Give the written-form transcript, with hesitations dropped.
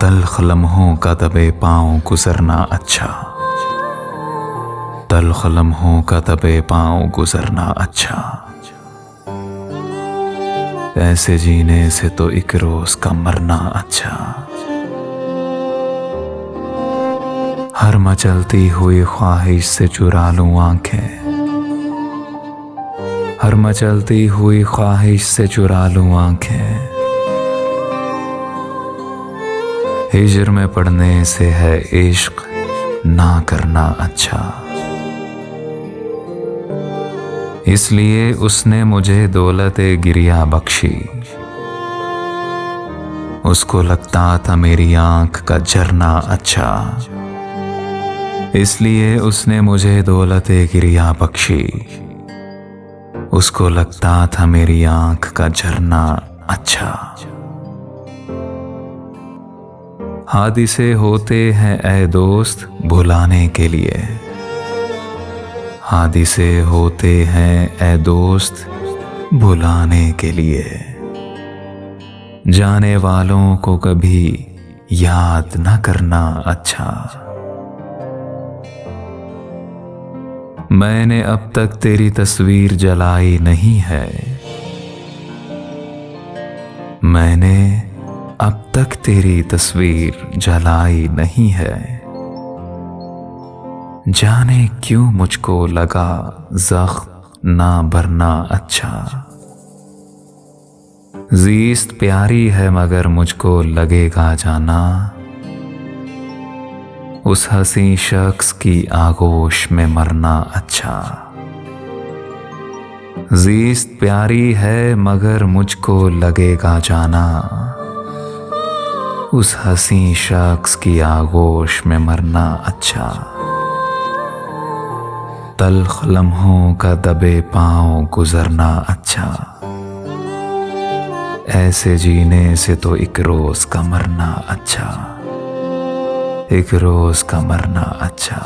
तल्ख लम्हों का दबे पाँव गुजरना अच्छा, तल्ख लम्हों का दबे पाँव गुजरना अच्छा। ऐसे जीने से तो एक रोज का मरना अच्छा। हर मचलती हुई ख्वाहिश से चुरा लूं आंखें, हर मचलती हुई ख्वाहिश से चुरा लूं आंखें। हिजर में पड़ने से है इश्क ना करना अच्छा। इसलिए उसने मुझे दौलते गिरिया बख्शी, उसको लगता था मेरी आंख का झरना अच्छा। इसलिए उसने मुझे दौलते गिरिया बख्शी, उसको लगता था मेरी आंख का झरना अच्छा। हादिसे होते हैं ऐ दोस्त भुलाने के लिए, हादिसे होते हैं ऐ दोस्त भुलाने के लिए। जाने वालों को कभी याद न करना अच्छा। मैंने अब तक तेरी तस्वीर जलाई नहीं है, मैंने अब तक तेरी तस्वीर जलाई नहीं है। जाने क्यों मुझको लगा ज़ख्म ना भरना अच्छा। ज़ीस्त प्यारी है मगर मुझको लगेगा जाना, उस हंसी शख्स की आगोश में मरना अच्छा। ज़ीस्त प्यारी है मगर मुझको लगेगा जाना, उस हंसी शख्स की आगोश में मरना अच्छा। तल्ख लम्हों का दबे पाँव गुजरना अच्छा। ऐसे जीने से तो एक रोज का मरना अच्छा, एक रोज का मरना अच्छा।